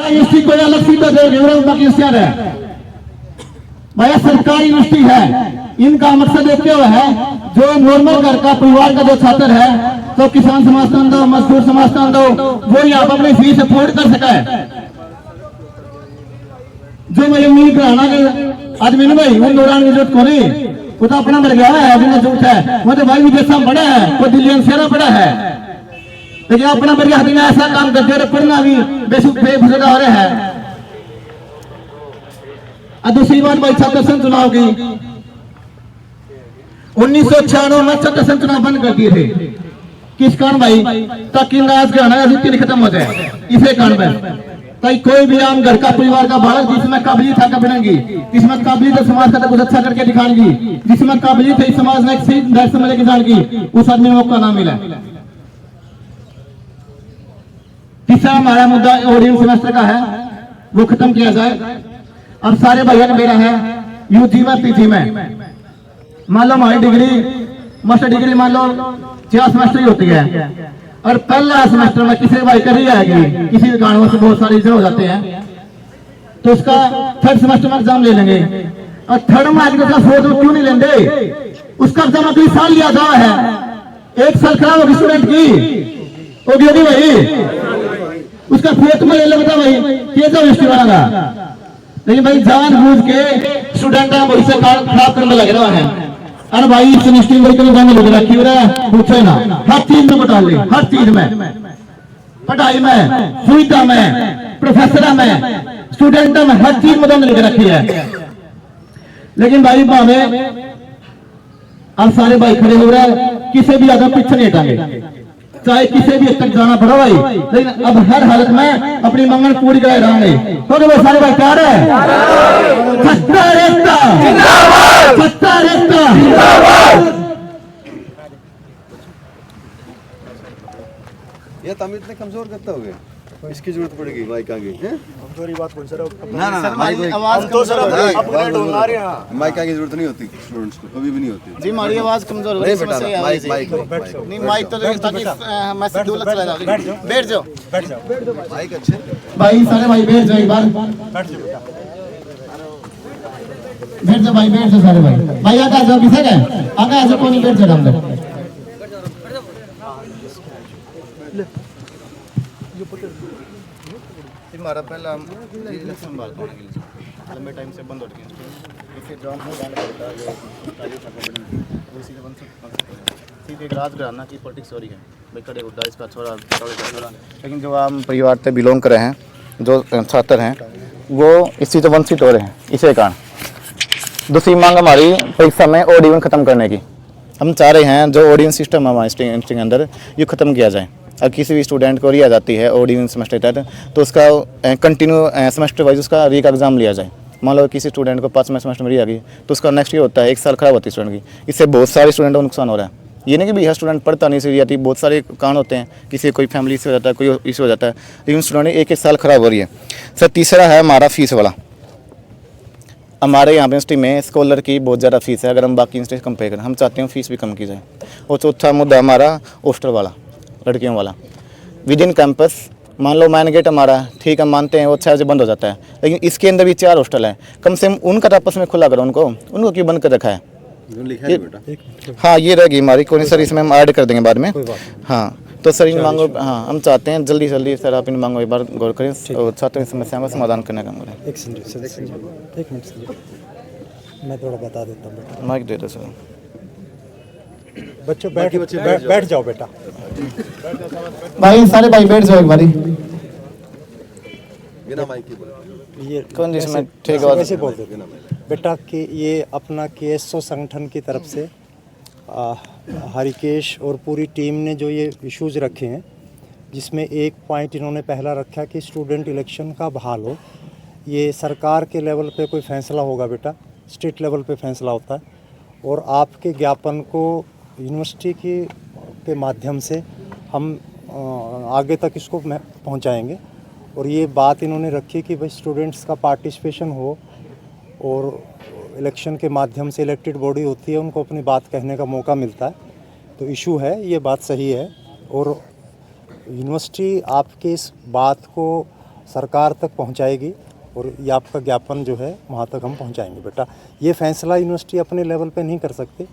University को अलग सीटें देंगे, बाकी है भाई सरकारी यूनिवर्सिटी है। इनका मकसद एक क्यों है, जो नॉर्मल घर का परिवार का जो छात्र है, तो किसान समाज का हो, मजदूर समाज का हो, वो यहाँ पर अपनी फीस अफोर्ड कर सका है। जो मैं उम्मीद कराना कि आज मैंने भाई वो दौरान की जरूरत को नहीं, वो तो अपना मर गया है, जिन्हें झूठ है, वो तो भाई विदेशा में पड़ा है, वो दिल्ली एनसीआर में पड़ा है, लेकिन अपना मर गया ऐसा काम करते रहे, पढ़ना भी बेफायदा हो रहा है। दूसरी बात भाई छात्र संघ चुनाव की, 1996 में छात्र संघ चुनाव बंद कर दिए थे। किस कारण भाई, ताकि राज घराना खत्म हो जाए, इसे कारण में ताकि कोई भी आम घर का परिवार का बालक जिसमें काबिलियत है बनेगी, जिसमें काबिलियत समाज का कुछ अच्छा करके दिखाएगी, जिसमें काबिलियत है समाज में एक सही डायरेक्शन में लेके जाएगी, उस आदमी मौका ना मिले। तीसरा हमारा मुद्दा ऑडियंस सेमेस्टर का है, वो खत्म किया जाए। अब सारे भाइयों ने मेरा है यूजी में पीजी में, मान लो हमारी डिग्री मास्टर डिग्री मान लो 4 सेमेस्टर ही होती है, और पहला सेमेस्टर में किसी भाई कर ही आएगी, किसी भी कारणों से बहुत सारे इसे हो जाते हैं, तो उसका थर्ड सेमेस्टर में एग्जाम ले लेंगे। और थर्ड में आगे फोर्थ में क्यों नहीं लेंगे, उसका एग्जाम अगले साल लिया जा है, एक साल खराब होगी स्टूडेंट की, होगी भाई, उसका फोर्थ में ले लो बता भाई, यूनिवर्सिटी वाला। लेकिन भाई जानबूझ के स्टूडेंट भविष्य खराब करने लग रहा है। अरे भाई इस यूनिवर्सिटी में लग रखी हो रहा है, पूछे ना, हर चीज में बता ले, हर चीज में, पढ़ाई में, सुविधा में, प्रोफेसर में, स्टूडेंट में, हर चीज में लग रखी है। लेकिन भाई भावे अब सारे भाई खड़े हो रहे हैं, किसी भी ज्यादा पीछे नहीं हटाएंगे, चाहे किसी भी तक जाना पड़ा भाई, लेकिन अब हर हालत में अपनी मंगन पूरी कर रहे हैं। तो वो सारे भाई क्या रहे, सत्ता रेस्ता जिंदाबाद, सत्ता रेस्ता जिंदाबाद। ये तुम इतने कमजोर करते होगे, इसकी जरूरत पड़ेगी माइक आगे, कमजोरी बात कौन सर, ना ना माइक आवाज तो सर अपग्रेड होना रहे हैं, माइक आगे जरूरत नहीं होती स्टूडेंट्स को, कभी भी नहीं होती जी। हमारी आवाज कमजोर हो रही है, माइक माइक नहीं माइक तो ताकि मैं दूर चला जाऊं, बैठ जाओ माइक अच्छे भाई, सारे भाई बैठ जाओ, एक बार बैठ जाओ भाई, बैठ जाओ सारे भाई, भाई आगे आ जाओ, किसे गए आगे आ जाओ, कौन बैठ जाओ हम हमारा पहला इलेक्शन बात होने के लिए लंबे टाइम से बंद हो गया, इससे जॉब हो जाने पड़ता है, वो इसी के बंद सीधे राज घराना की पॉलिटिक्स हो रही है भाई, कड़े उड्डा इसका छोरा। लेकिन जो आम परिवार से बिलोंग कर रहे हैं, जो छात्र हैं, वो इस चीज़ से वंचित हो रहे हैं। इसी कारण दूसरी मांग हमारी परीक्षा में ओड इवन खत्म करने की, हम चाह रहे हैं जो ऑडियंस सिस्टम है हमारे यूनिवर्सिटी के अंदर, ये ख़त्म किया जाए। अगर किसी भी स्टूडेंट को रिया जाती है ऑडियंस सेमेस्टर तक, तो उसका कंटिन्यू सेमेस्टर वाइज उसका री का एग्जाम लिया जाए। मान लो किसी स्टूडेंट को 5वें सेमेस्टर में रिया गई, तो उसका नेक्स्ट ईयर होता है, 1 साल खराब होती है स्टूडेंट की। इससे बहुत सारे स्टूडेंटों को नुकसान हो रहा है। ये नहीं कि भी हर स्टूडेंट पढ़ता नहीं से जाती, बहुत सारे कारण होते हैं, किसी कोई फैमिली से हो जाता है, कोई इशू हो जाता है, लेकिन स्टूडेंट 1 साल खराब हो रही है। सर तीसरा है हमारा फीस वाला, हमारे यहाँ यूनिवर्सिटी में स्कॉलर की बहुत ज़्यादा फीस है, अगर हम बाकी यूनिवर्सिटी कंपेयर करें, हम चाहते हैं फीस भी कम की जाए। और चौथा मुद्दा हमारा हॉस्टल वाला, लड़कियों वाला विद इन कैंपस। मान लो मैन गेट हमारा ठीक है, मानते हैं वो 6 बजे बंद हो जाता है, लेकिन इसके अंदर भी 4 हॉस्टल है, कम से कम उनका आपस में खुला करो, उनको क्यों बंद कर रखा है। हाँ ये रहेगी हमारी कोई सर, इसमें हम ऐड कर देंगे बाद में। हाँ तो सर इन मांगों, हाँ हम चाहते हैं जल्दी जल्दी सर आप इन मांगों एक बार गौर करें और छात्रों की समस्याओं का समाधान करने का करें। एक मिनट मैं थोड़ा बता देता हूँ, माइक दे दो सर। बच्चों बैठ जाओ बेटा, भाई, सारे भाई बैठ जाओ एक बारी। बिना माइक के बोलो, ये कौन जिसमें ठीक वैसे बोल देते बेटा कि ये अपना KSO संगठन की तरफ से हरिकेश और पूरी टीम ने जो ये इश्यूज रखे हैं, जिसमें एक पॉइंट इन्होंने पहला रखा कि स्टूडेंट इलेक्शन का बहाल हो। ये सरकार के लेवल पे कोई फैसला होगा बेटा, स्टेट लेवल पे फैसला होता है, और आपके ज्ञापन को यूनिवर्सिटी के माध्यम से हम आगे तक इसको पहुंचाएंगे। और ये बात इन्होंने रखी कि भाई स्टूडेंट्स का पार्टिसिपेशन हो, और इलेक्शन के माध्यम से इलेक्टेड बॉडी होती है, उनको अपनी बात कहने का मौका मिलता है। तो इशू है, ये बात सही है, और यूनिवर्सिटी आपके इस बात को सरकार तक पहुंचाएगी और ये आपका ज्ञापन जो है वहाँ तक हम पहुंचाएंगे बेटा। ये फैसला यूनिवर्सिटी अपने लेवल पे नहीं कर सकती,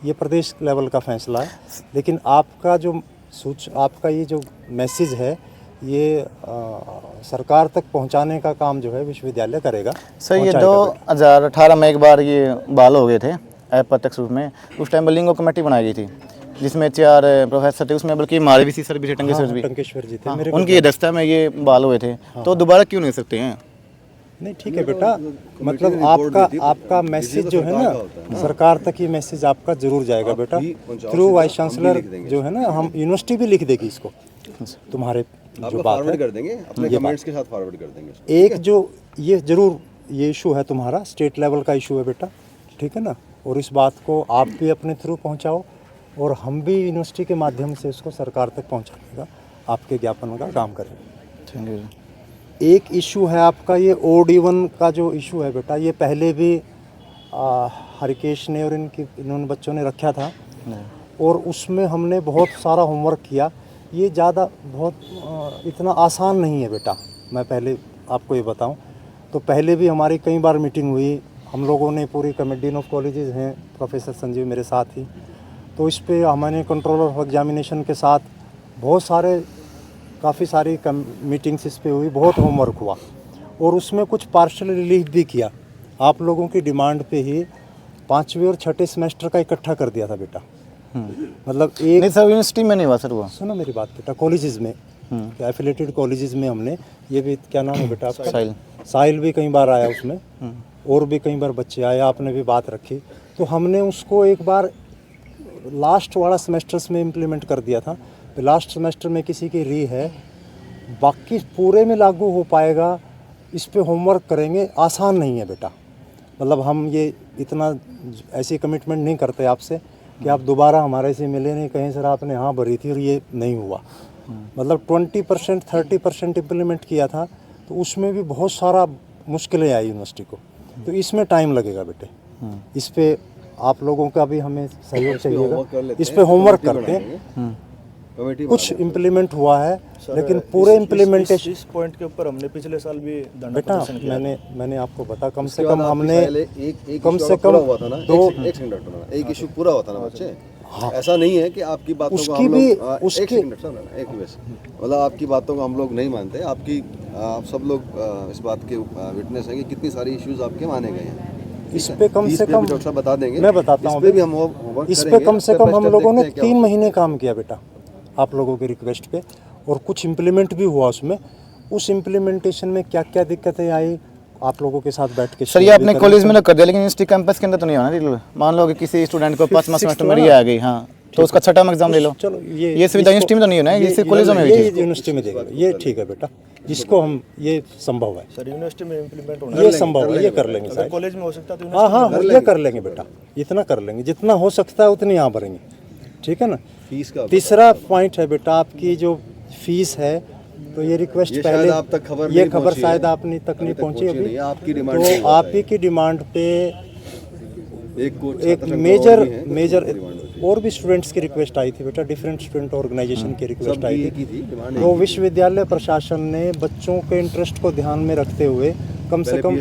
ये प्रदेश लेवल का फैसला है। लेकिन आपका जो आपका ये जो मैसेज है ये सरकार तक पहुंचाने का काम जो है विश्वविद्यालय करेगा। सर ये पहुंचाएगा 2018 में एक बार ये बहाल हो गए थे अप्रत्यक्ष रूप में, उस टाइम लिंगो कमेटी बनाई गई थी जिसमें 4 प्रोफेसर थे, उसमें बल्कि मालवीसी सर भी थे, टंकेश्वर भी, टंकेश्वर जी थे हाँ, मेरे उनकी अध्यक्षता में ये बहाल हुए थे। तो दोबारा क्यों नहीं सकते हैं? नहीं ठीक है बेटा, मतलब आपका मैसेज जो है ना सरकार तक ये मैसेज आपका जरूर जाएगा बेटा, थ्रू वाइस चांसलर जो है ना, हम यूनिवर्सिटी भी लिख देगी इसको, तुम्हारे जो बात है कर देंगे, अपने कमेंट्स के साथ फॉरवर्ड कर देंगे। एक जो ये जरूर ये इशू है तुम्हारा स्टेट लेवल का इशू है बेटा, ठीक है ना, और इस बात को आप भी अपने थ्रू पहुंचाओ और हम भी यूनिवर्सिटी के माध्यम से इसको सरकार तक पहुंचाने का आपके ज्ञापन का काम करेंगे। एक इशू है आपका ये OD1 का जो इशू है बेटा, ये पहले भी हरिकेश ने और इन्होंने बच्चों ने रखा था और उसमें हमने बहुत सारा होमवर्क किया। ये ज़्यादा बहुत इतना आसान नहीं है बेटा, मैं पहले आपको ये बताऊं तो पहले भी हमारी कई बार मीटिंग हुई, हम लोगों ने पूरी कमेटी ऑफ कॉलेजेस हैं, प्रोफेसर संजीव मेरे साथ ही, तो इस पे हमारे कंट्रोलर ऑफ एग्जामिनेशन के साथ बहुत सारे काफ़ी सारी मीटिंग्स इस पे हुई, बहुत होमवर्क हुआ और उसमें कुछ पार्शियल रिलीफ भी किया। आप लोगों की डिमांड पे ही 5वें और 6ठे सेमेस्टर का इकट्ठा कर दिया था बेटा, मतलब एक नहीं सर यूनिवर्सिटी में नहीं हुआ सर वो। सुनो मेरी बात बेटा, कॉलेजेस में एफिलेटेड कॉलेजेस में हमने ये भी, क्या नाम है बेटा आपका, साहिल भी कई बार आया उसमें, और भी कई बार बच्चे आए, आपने भी बात रखी, तो हमने उसको एक बार लास्ट वाला सेमेस्टर्स में इम्प्लीमेंट कर दिया था। लास्ट सेमेस्टर में किसी की री है, बाकी पूरे में लागू हो पाएगा, इस पे होमवर्क करेंगे, आसान नहीं है बेटा। मतलब हम ये इतना ऐसी कमिटमेंट नहीं करते आपसे कि आप दोबारा हमारे से मिले नहीं, कहीं सर आपने हाँ भरी थी और ये नहीं हुआ। मतलब 20% 30% इम्प्लीमेंट किया था, तो उसमें भी बहुत सारा मुश्किलें आई यूनिवर्सिटी को, तो इसमें टाइम लगेगा बेटे। इस पे आप लोगों का भी हमें सहयोग चाहिएगा, इस पे होमवर्क करते हैं। कुछ इम्प्लीमेंट हुआ है लेकिन पूरे इम्प्लीमेंटेशन इस पॉइंट के ऊपर हमने पिछले साल भी बेटा मैंने आपको बता, कम से कम हमने कम से कम एक इशू पूरा होता ना बच्चे। हाँ। ऐसा नहीं है कि आपकी बातों को हम लोग मतलब आपकी बातों को हम लोग नहीं मानते, आप सब लोग इस बात के विटनेस हैं कि कितनी सारी इश्यूज आपके माने गए हैं। इस पे कम से कम डॉक्टर साहब बता देंगे, मैं बताता हूँ, इस पे कम से कम हम लोगों ने 3 महीने काम किया बेटा आप लोगों की रिक्वेस्ट पे, और कुछ इम्प्लीमेंट भी हुआ उसमें। उस इम्प्लीमेंटेशन में क्या क्या दिक्कतें आई आप लोगों के साथ बैठ के सर ये अपने कॉलेज में कर दिया, लेकिन यूनिवर्सिटी कैंपस के अंदर तो नहीं होना। मान लो कि किसी स्टूडेंट को 5वां सेमेस्टर में आ गई, हाँ, तो उसका 6वां एग्जाम ले लो। चलो ये सुविधा यूनिवर्सिटी में तो नहीं होना है, ये कॉलेजों में ये यूनिवर्सिटी में देगा, ये ठीक है बेटा, जिसको हम ये संभव है सर यूनिवर्सिटी में इम्प्लीमेंट होना, ये संभव है, ये कर लेंगे सर। कॉलेज में हो सकता है तो हाँ हाँ ये कर लेंगे बेटा, इतना कर लेंगे, जितना हो सकता है उतनी यहाँ भरेंगे, ठीक है ना। फीस का तीसरा पॉइंट है बेटा, आपकी जो फीस है, तो ये रिक्वेस्ट पहले आप तक खबर ये खबर शायद आपने तक नहीं पहुंची अभी, आपकी डिमांड तो आप ही की डिमांड पे एक मेजर और भी स्टूडेंट्स की रिक्वेस्ट आई थी बेटा, डिफरेंट स्टूडेंट ऑर्गेनाइजेशन की रिक्वेस्ट आई थी। तो विश्वविद्यालय प्रशासन ने बच्चों के इंटरेस्ट को ध्यान में रखते हुए कम से कम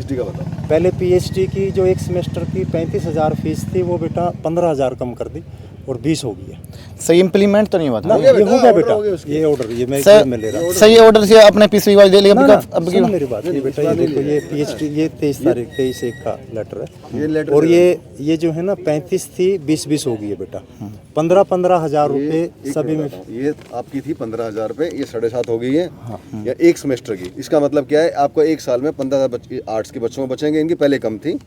पहले PhD की जो एक सेमेस्टर की 35,000 फीस थी, वो बेटा 15,000 कम कर दी और 20 हो गई है। सही इम्प्लीमेंट तो नहीं हुआ था, ये हो गया बेटा, ये ऑर्डर ये मैं ले रहा हूँ। सही ऑर्डर से अपने PCV वाले दे लिया। अब की मेरी बात ये बेटा, ये देखो ये PhD ये 23/1 का लेटर है, और ये जो है ना 35 थी 20 हो गई है बेटा, 15 हज़ार रुपये सभी में। ये आपकी थी 15,000 रुपये, ये 7.5 हो गई है या एक सेमेस्टर की। इसका मतलब क्या है, आपको एक साल में 15,000 आर्ट्स के बच्चों में बचेंगे, इनकी पहले कम थी,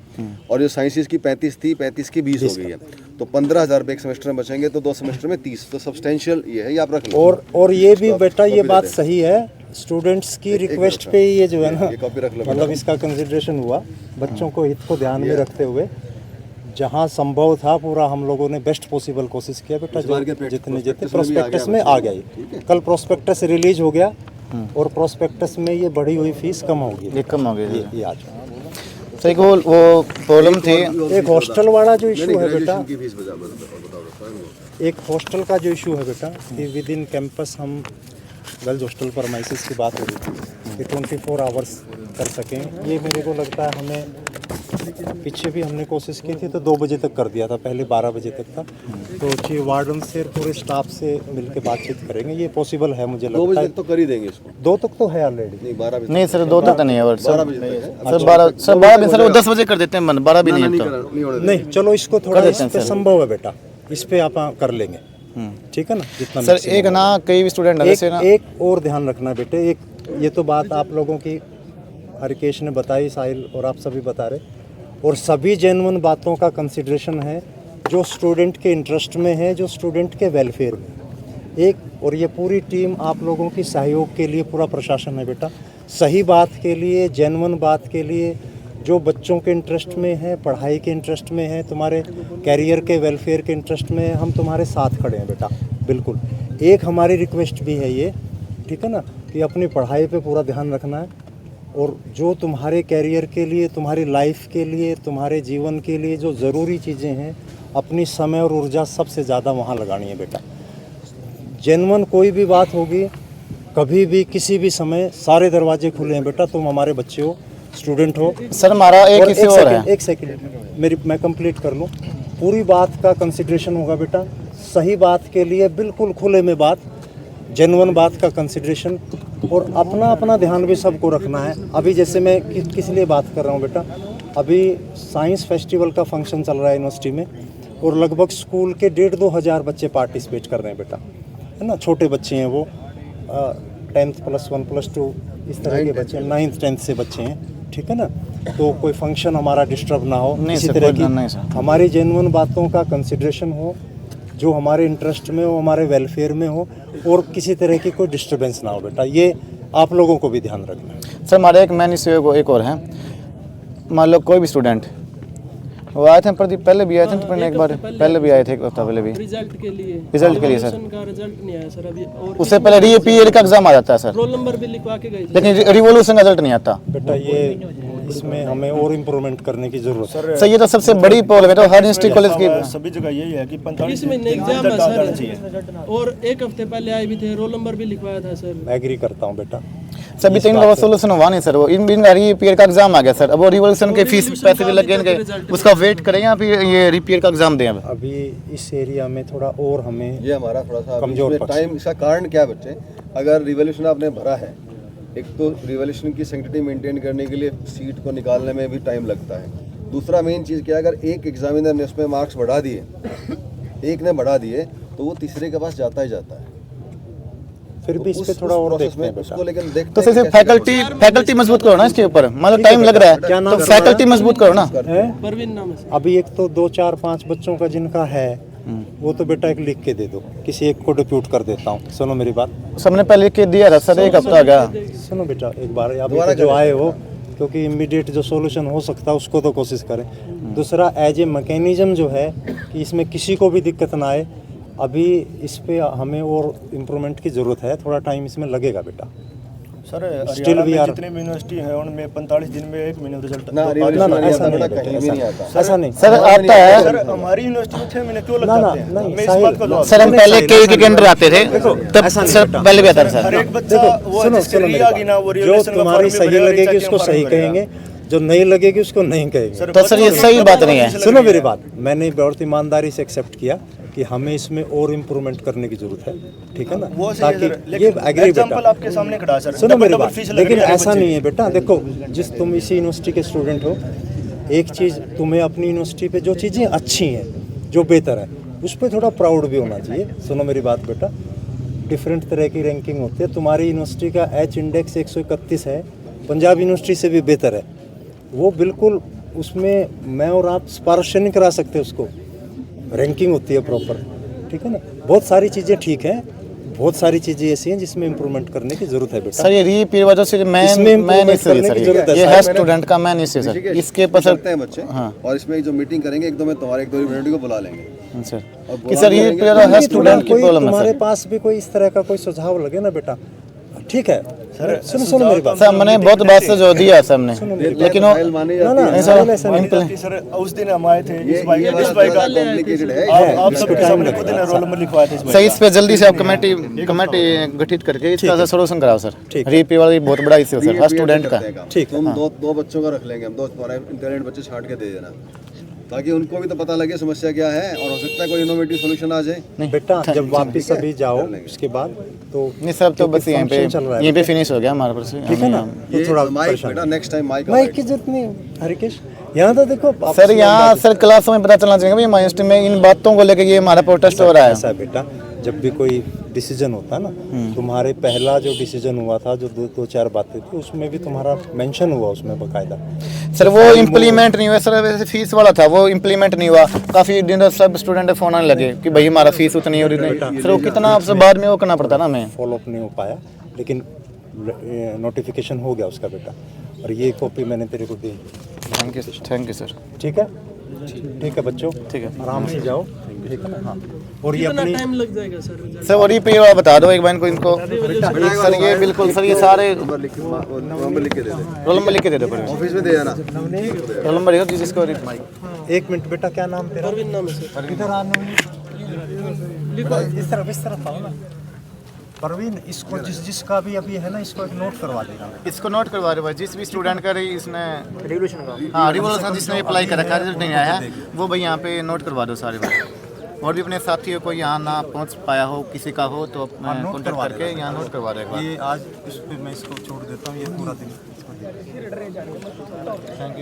और जो साइंसेस की 35 थी, 35 की 20 हो गई है, तो 15,000 रुपये एक सेमेस्टर में बचेंगे, तो 2 सेमेस्टर में 30, तो सब्सटेंशियल ये है, ये आप रख लो। और ये भी बेटा ये बात सही है, स्टूडेंट्स की रिक्वेस्ट पे ये जो है ना, मतलब इसका कंसिडरेशन हुआ, बच्चों को हित को ध्यान में रखते हुए जहाँ संभव था पूरा हम लोगों ने बेस्ट पॉसिबल कोशिश किया बेटा, जितने प्रोस्पेक्टस में आ गया। कल प्रोस्पेक्टस रिलीज हो गया और प्रोस्पेक्टस में ये बढ़ी हुई फीस कम होगी, ये कम हो गई ये आज। सही वो प्रॉब्लम थी, एक हॉस्टल वाला जो इशू है बेटा, एक हॉस्टल का जो इशू है बेटा, कि विद इन कैंपस हम गर्ल्स हॉस्टल पर माइसिस की बात हो रही थी, कि 24 आवर्स कर सकें। ये मेरे को लगता है हमें पीछे भी हमने कोशिश की थी तो 2 बजे तक कर दिया था, पहले 12 बजे तक था। तो चीफ वार्डन से पूरे स्टाफ से मिलकर बातचीत करेंगे, ये पॉसिबल है मुझे 2 लगता बजे है। तक तो कर ही देंगे इसको। 2 तक तो है ऑलरेडी। नहीं 12 बजे नहीं सर 2 तक तो नहीं है और सर 12 बजे तक है। सर 12 भी सर वो 10 बजे कर देते हैं बंद, 12 भी नहीं नहीं है तो करा- नहीं होने नहीं चलो इसको थोड़ा कर इस देते हैं पे सर। संभव है बेटा, इस पे आप कर लेंगे, ठीक है ना, जितना सर maximum एक ना कई भी स्टूडेंट है वैसे ना एक और ध्यान रखना बेटे, एक ये तो बात आप लोगों की हरिकेश ने बताई, साहिल और आप सभी बता रहे, और सभी जेन्युइन बातों का कंसिडरेशन है जो स्टूडेंट के इंटरेस्ट में है, जो स्टूडेंट के वेलफेयर में। एक और ये पूरी टीम आप लोगों की सहयोग के लिए, पूरा प्रशासन है बेटा, सही बात के लिए, जेन्युइन बात के लिए, जो बच्चों के इंटरेस्ट में है, पढ़ाई के इंटरेस्ट में है, तुम्हारे कैरियर के वेलफेयर के इंटरेस्ट में है, हम तुम्हारे साथ खड़े हैं बेटा, बिल्कुल। एक हमारी रिक्वेस्ट भी है ये, ठीक है ना, कि अपनी पढ़ाई पे पूरा ध्यान रखना है, और जो तुम्हारे कैरियर के लिए, तुम्हारी लाइफ के लिए, तुम्हारे जीवन के लिए जो ज़रूरी चीज़ें हैं, अपनी समय और ऊर्जा सबसे ज़्यादा वहाँ लगानी है बेटा। जेन्युइन कोई भी बात होगी, कभी भी किसी भी समय सारे दरवाजे खुले हैं बेटा, तुम हमारे बच्चे हो, स्टूडेंट हो। सर हमारा एक किसी और है। एक सेकंड मेरी मैं कंप्लीट कर लूँ। पूरी बात का कंसिडरेशन होगा बेटा, सही बात के लिए बिल्कुल खुले में बात, जेन्युइन बात का कंसिडरेशन, और अपना अपना ध्यान भी सबको रखना है। अभी जैसे मैं किस लिए बात कर रहा हूँ बेटा, अभी साइंस फेस्टिवल का फंक्शन चल रहा है यूनिवर्सिटी में, और लगभग स्कूल के 1,500-2 हज़ार बच्चे पार्टिसिपेट कर रहे हैं बेटा, है ना, छोटे बच्चे हैं वो, 10th +1 +2 इस तरह के बच्चे, 9th 10th से बच्चे हैं, ठीक है ना। तो कोई फंक्शन हमारा डिस्टर्ब ना हो, नहीं इसी सर, तरह कोई की नहीं सर। हमारी जेन्युइन बातों का कंसिडरेशन हो, जो हमारे इंटरेस्ट में हो, हमारे वेलफेयर में हो, और किसी तरह की कोई डिस्टर्बेंस ना हो बेटा, ये आप लोगों को भी ध्यान रखना है। सर हमारा एक मैन इशू एक और है, मान लो कोई भी स्टूडेंट वो आए थे प्रदीप, पहले भी आए थे तो एक बार पहले भी आए थे, एक हफ्ता पहले भी रिजल्ट के लिए सर। का रिजल्ट नहीं आया सर अभी, और उससे पहले रीपीआर का एग्जाम आ जाता है सर, रोल नंबर भी लिखवा के गए थे। लेकिन रिवॉल्यूशन का रिजल्ट नहीं आता। बेटा ये इसमें हमें और इम्प्रूवमेंट करने की जरूरत है। सर ये तो सबसे बड़ी प्रॉब्लम है, तो हर इंस्टीट्यूट कॉलेज की सभी जगह यही है कि इस 45 महीने एग्जाम है जाना चाहिए। सर, और एक हफ्ते पहले आए भी थे, रोल नंबर भी लिखवाया था सर। मैं एग्री करता हूँ बेटा। सभी तो इनका सोल्यूशन हुआ नहीं सर, वो इनका रीपीआर का एग्जाम आ गया सर, अब वो रिवॉल्यूशन के फीस पैसे भी लगे इनके, उसका वेट करें या फिर ये रीपीआर का एग्जाम दें। अब अभी इस एरिया में थोड़ा और हमें ये हमारा थोड़ा सा कमजोर इसमें पक्ष। टाइम, इसका कारण क्या है बच्चे, अगर रिवॉल्यूशन आपने भरा है, एक तो रिवॉल्यूशन की सैंक्टिटी मेंटेन करने के लिए सीट को निकालने में भी टाइम लगता है। दूसरा मेन चीज़ क्या है, अगर एक एग्जामिनर ने उसमें मार्क्स बढ़ा दिए, एक ने बढ़ा दिए, तो वो तीसरे के पास जाता ही जाता है। फिर भी इस पे थोड़ा और देखते हैं बेटा। उसको लेकिन देखते तो हैं सर कि कैसे फैकल्टी मजबूत करो ना इसके ऊपर, मतलब टाइम लग रहा क्या है नाम तो है फैकल्टी मजबूत करो ना। हैं? परवीन नाम है सर। अभी एक तो 2 4 5 बच्चों का जिनका है, वो तो बेटा एक लिख के दे दो, किसी एक को डिप्यूट कर देता हूँ। सुनो मेरी बात, सबने पहले लिख के दिया था सर, एक हफ्ता हो गया। सुनो बेटा एक बार, आप दोबारा जो करें। आए हो, क्योंकि इमीडिएट जो सॉल्यूशन हो सकता है उसको तो कोशिश करें। दूसरा एज ए मैकेनिज्म जो है कि इसमें किसी को भी दिक्कत ना आए, अभी इस पे हमें और इम्प्रूवमेंट की ज़रूरत है, थोड़ा टाइम इसमें लगेगा बेटा। सर Still हरियाणा we में are- जितनी भी यूनिवर्सिटी है उनमें 45 दिन में 1 महीने रिजल्ट ना ना, रिवॉल्यूशन नहीं ऐसा आता नहीं बेटा, बेटा, कहीं भी नहीं आता। ऐसा नहीं सर आता है सर हमारी यूनिवर्सिटी में 6 महीने क्यों लग ना, जाते हैं? नहीं, मैं इस साहिल, बात का जवाब सर, हम पहले के अंडर आते थे तब ऐसा नहीं सर बेटा। पहले भी आता था हर सर। एक बच्चा वो सुनो जिसके सुनो लिए मेरी आ गई ना वो बात, जो रिवॉल्यूशन का तुम्हारी फॉर्म सही भरेगा, लगेगी रिचार्ज उसको का सही फॉर्म भरेगा। कहेंगे, जो नहीं लगेगी उसको नहीं कहेंगे। तो सर ये सही बात नहीं है। सुनो मेरी बात, मैंने बहुत ईमानदारी से एक्सेप्ट किया कि हमें इसमें और इम्प्रूवमेंट करने की जरूरत है, ठीक है ना, वो सही है ताकि सर, ये लेकिन एग्री एग्जांपल बेटा। आपके सामने खड़ा है सर। सुनो मेरी डबल बात, फीस लग लेकिन रही है ऐसा बच्चे नहीं है बेटा। देखो, जिस तुम इसी यूनिवर्सिटी के स्टूडेंट हो, एक चीज़ तुम्हें अपनी यूनिवर्सिटी पे जो चीज़ें अच्छी हैं, जो बेहतर है, उस पर थोड़ा प्राउड भी होना चाहिए। सुनो मेरी बात बेटा, डिफरेंट तरह की रैंकिंग होती है। तुम्हारी यूनिवर्सिटी का एच इंडेक्स 131 है, पंजाब यूनिवर्सिटी से भी बेहतर है। वो बिल्कुल उसमें मैं और आप सिफारिश नहीं करा सकते, उसको रैंकिंग होती है प्रॉपर, ठीक है ना। बहुत सारी चीज़ें ठीक हैं, बहुत सारी चीज़ें ऐसी हैं जिसमें इम्प्रूवमेंट करने की ज़रूरत है बेटा। सर ये रीपीआर वजह से इसमें मैं improvement इशू है करने सर, की जरूरत है। ये है साहब, स्टूडेंट का मैन इशू सर, ऋषिकेश, इसके ऊपर सर चलते हैं बच्चे, हाँ। और इसमें जो मीटिंग करेंगे एक दो में तुम्हारे एक दो रिप्रेजेंटेटिव को बुला लेंगे। सर और कि बुला सर ये लेंगे, है स्टूडेंट की कोई प्रॉब्लम है तुम्हारे सर। पास भी कोई इस तरह का कोई सुझाव लगे ना बेटा, ठीक है, सुनो सुनो मेरी बात। सर हमने बहुत बात से जो दिया सर हमने, लेकिन वो फाइल मानी ना जाती ना है। फाइल ऐसा नहीं। मानी जाती है, सर उस दिन हम आए थे ये इस भाई वाला इस भाई का कॉम्प्लिकेटेड है। आप सबके सामने खुद ने रोल नंबर लिखवाया था इस भाई सर का। इस पे जल्दी से आप कमेटी गठित करके इसका सोल्यूशन कराओ सर। रीपे वाला बहुत बड़ा इश्यू सर, हर स्टूडेंट का। ठीक है, तुम दो बच्चों का रख लेंगे हम, दो तुम्हारे इंटेलिजेंट बच्चे छांट के दे देना, ताकि उनको भी तो पता लगे समस्या क्या है, और हो सकता है कोई इनोवेटिव सॉल्यूशन आ जाए। बेटा जब वापस अभी जाओ उसके बाद तो नहीं सर, तो बस यहीं पे चल रहा है। यहीं पे फिनिश हो गया हमारे पर से। ठीक है ना, ये तो थोड़ा माइक परेशान बेटा नेक्स्ट टाइम माइक माइक की जरूरत नहीं है हरिकेश। यहाँ तो देखो आप सर यहाँ सर क्लासों में पता चलना चाहिए भाई माइंड में इन बातों को लेकर ये हमारा प्रोटेस्ट हो रहा है। ऐसा है बेटा, जब भी कोई डिसीजन होता है ना, तुम्हारे पहला जो डिसीजन हुआ था जो दो चार बातें थी उसमें भी तुम्हारा मेंशन हुआ उसमें बकायदा। सर वो इम्प्लीमेंट नहीं हुआ सर, वैसे फीस वाला था वो इम्प्लीमेंट नहीं हुआ। काफ़ी दिन सब स्टूडेंट फोन आने लगे कि भाई हमारा फीस उतनी हो रही नहीं। सर वो कितना आपसे बाद में वो करना पड़ता ना हमें। फॉलोअप नहीं हो पाया, लेकिन नोटिफिकेशन हो गया उसका बेटा, और ये कॉपी मैंने तेरे को दी। Thank you sir. ठीक है, ठीक है बच्चों, ठीक है। आराम से जाओ, ठीक है ना। हाँ, और ये कितना अपनी टाइम लग जाएगा सर? सर और ये पे वाला बता दो एक बार इनको सर, ये बिल्कुल सर, ये सारे नंबर लिख के दे दे, रोल नंबर लिख के दे दो। ऑफिस में दे देना। रोल नंबर लिखो जिसको। एक मिनट बेटा, क्या नाम तेरा? परवीन नाम है सर। इधर आ इस तरफ आओ ना परवीन। इसको जिसका भी अभी है ना, इसको एक नोट करवा देना। इसको नोट करवा रहे भाई, जिस भी स्टूडेंट का रही इसने रिवोल्यूशन का, हाँ रिवोल्यूशन जिसने अप्लाई कर रखा है, रिजल्ट नहीं आया है, वो भाई यहाँ पे नोट करवा दो सारे भाई। और भी अपने साथियों को यहाँ ना पहुँच पाया हो, किसी का हो तो कॉन्टेक्ट करके यहाँ नोट करवा देगा। ये आज इस पे मैं इसको छोड़ देता हूँ, ये पूरा दिन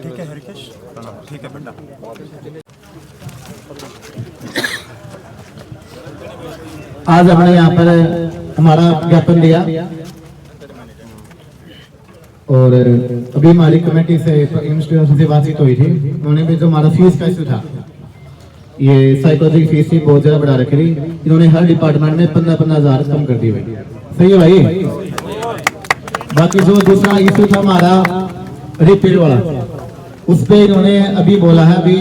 ठीक है हरिकेश, ठीक है बेटा। आज हमने यहाँ पर हमारा ज्ञापन दिया, और अभी हमारी कमेटी से यूनिवर्सिटी से बातचीत हुई थी। उन्होंने भी जो हमारा फीस का इशू था, ये साइकोलॉजी की फीस थी बहुत ज्यादा बढ़ा रखी थी, इन्होंने हर डिपार्टमेंट में 15,000 कम कर दी हुई। सही है भाई। बाकी जो दूसरा इशू था हमारा रिपीट वाला, उस पे इन्होंने अभी बोला है, अभी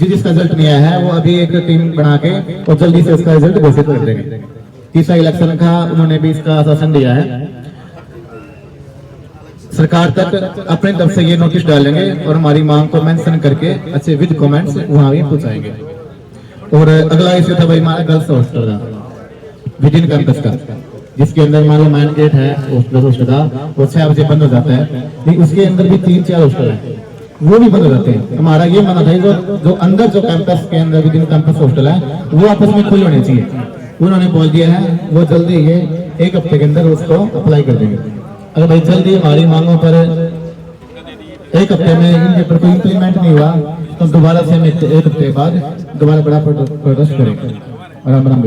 जिसका रिजल्ट नहीं आया है वो अभी एक टीम बना के और जल्दी से उसका रिजल्ट घोषित कर देंगे। तीसरा इलेक्शन का उन्होंने भी इसका आश्वासन दिया है। सरकार तक अपनी तरफ से ये नोटिस डालेंगे और हमारी मांग को मेंशन करके अच्छे विद कमेंट्स वहां भी पहुंचाएंगे। और अगला इश्यू था भाई हमारा गर्ल्स हॉस्टल का विद इन कैंपस का, जिसके अंदर मान लो मैन गेट है हॉस्टल का, वो 6 बजे बंद हो जाता है, लेकिन उसके अंदर भी 3-4 हॉस्टल है, वो भी बंद हो जाते हैं। हमारा ये मानना था जो अंदर जो कैंपस के अंदर विद इन कैंपस हॉस्टल है वो आपस में खुले होने चाहिए। उन्होंने बोल दिया है वो जल्दी ये 1 हफ्ते के अंदर उसको अप्लाई कर देंगे। अगर भाई जल्दी हमारी मांगों पर 1 हफ्ते में इनके पर कोई इम्प्लीमेंट नहीं हुआ तो दोबारा से हम 1 हफ्ते बाद दोबारा बड़ा प्रोटेस्ट करेंगे। और हम